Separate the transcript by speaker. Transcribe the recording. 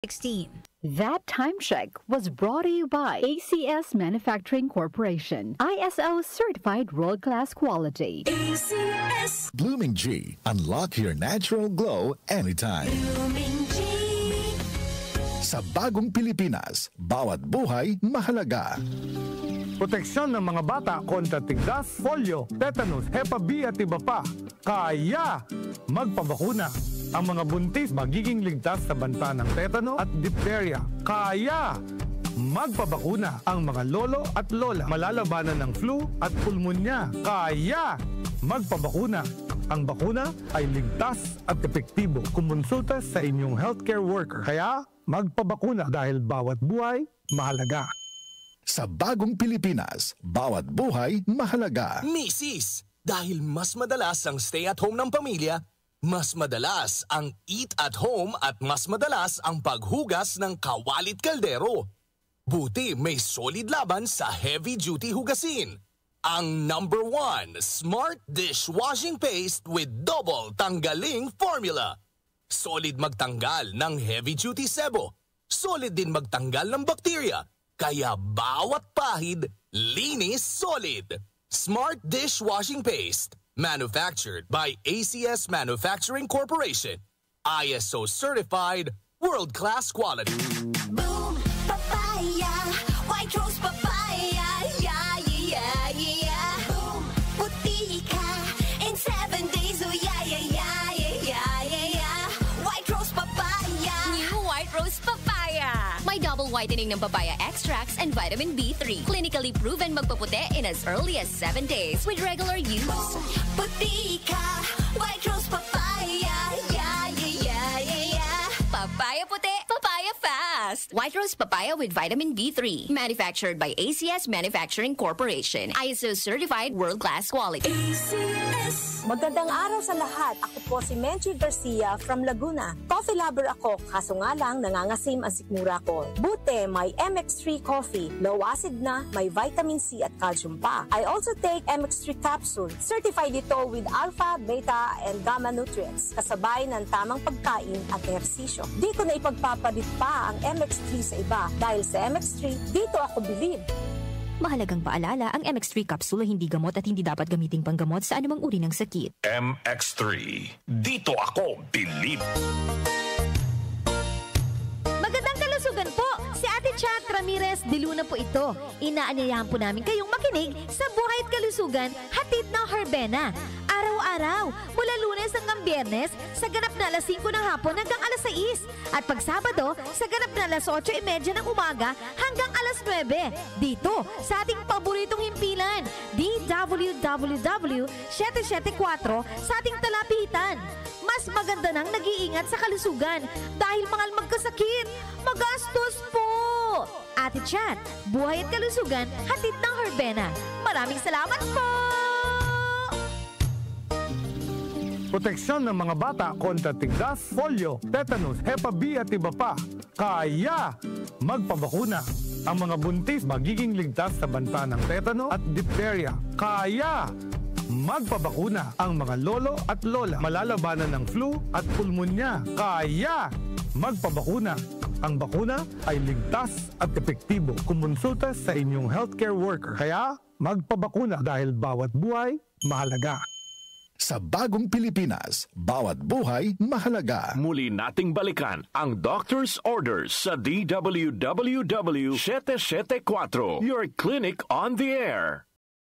Speaker 1: 16.
Speaker 2: That time check was brought to you by ACS Manufacturing Corporation, ISO certified world-class quality.
Speaker 3: ACS.
Speaker 4: Blooming G. Unlock your natural glow anytime.
Speaker 3: Blooming G.
Speaker 4: Sa bagong Pilipinas, bawat buhay mahalaga.
Speaker 5: Proteksyon ng mga bata kontra tigdas, polio, tetanus, Hepa B at iba pa. Kaya magpabakuna. Ang mga buntis magiging ligtas sa banta ng tetano at diphtheria. Kaya magpabakuna. Ang mga lolo at lola malalabanan ng flu at pulmonya. Kaya magpabakuna. Ang bakuna ay ligtas at epektibo. Kumonsulta sa inyong healthcare worker. Kaya magpabakuna dahil bawat buhay mahalaga.
Speaker 4: Sa bagong Pilipinas, bawat buhay mahalaga.
Speaker 6: Misis, dahil mas madalas ang stay at home ng pamilya, mas madalas ang eat at home at mas madalas ang paghugas ng kawalit kaldero. Buti may solid laban sa heavy-duty hugasin. Ang number 1 Smart Dishwashing Paste with double tanggaling formula. Solid magtanggal ng heavy-duty sebo. Solid din magtanggal ng bakterya. Kaya bawat pahid, linis solid. Smart Dishwashing Paste. Manufactured by ACS Manufacturing Corporation. ISO certified, world-class quality.
Speaker 3: Boom, papaya. White rose papaya. Yeah, yeah, yeah. Boom, puti ka. In 7 days, oh yeah, yeah, yeah, yeah, yeah, yeah. White rose papaya.
Speaker 1: New White Rose Papaya. May double whitening ng papaya extracts and vitamin B3. Clinically proven magpaputi in as early as 7 days with regular use.
Speaker 3: Boom, puti ka. White rose papaya. Yeah, yeah, yeah, yeah, yeah.
Speaker 1: Papaya puti, papaya fast. White Rose Papaya with vitamin B3. Manufactured by ACS Manufacturing Corporation. ISO certified world-class quality.
Speaker 3: ACS.
Speaker 7: Magandang araw sa lahat. Ako po si Menchi Garcia from Laguna. Coffee lover ako, kaso nga lang nangangasim ang sikmura ko. Buti, may MX3 coffee. Low acid na, may vitamin C at calcium pa. I also take MX3 capsule. Certified ito with alpha, beta, and gamma nutrients. Kasabay ng tamang pagkain at ehersisyo. Di ko na ipagpapalit pa ang MX3 sa iba. Dahil sa MX3, dito ako believe.
Speaker 8: Mahalagang paalala, ang MX3 capsule ay hindi gamot at hindi dapat gamiting panggamot sa anumang uri ng sakit.
Speaker 9: MX3. Dito ako believe.
Speaker 10: Magandang kalusugan po! Si Ate Chat Ramirez de Luna po ito. Inaanyayahan po namin kayong makinig sa Buhay at Kalusugan, hatid ng Herbena. Araw-araw, mula Lunes hanggang Biyernes, sa ganap na alas 5 ng hapon hanggang alas 6. At pag Sabado, sa ganap na alas 8:30 ng umaga hanggang alas 9. Dito, sa ating paboritong himpilan, DWWW 774 sa ating talapitan. Mas maganda nang nag-iingat sa kalusugan dahil mahal magkasakit. Magastos po! Ate Chat, Buhay at Kalusugan, hatid ng Herbena. Maraming salamat po!
Speaker 5: Proteksyon ng mga bata kontra tigdas, polio, tetanus, Hepa B at iba pa. Kaya magpabakuna. Ang mga buntis magiging ligtas sa banta ng tetano at diphtheria. Kaya magpabakuna. Ang mga lolo at lola malalabanan ng flu at pulmonya. Kaya magpabakuna. Ang bakuna ay ligtas at epektibo. Kumonsulta sa inyong healthcare worker. Kaya magpabakuna dahil bawat buhay mahalaga.
Speaker 4: Sa bagong Pilipinas, bawat buhay mahalaga.
Speaker 9: Muli nating balikan ang Doctor's Orders sa DWWW 774, your clinic on the air.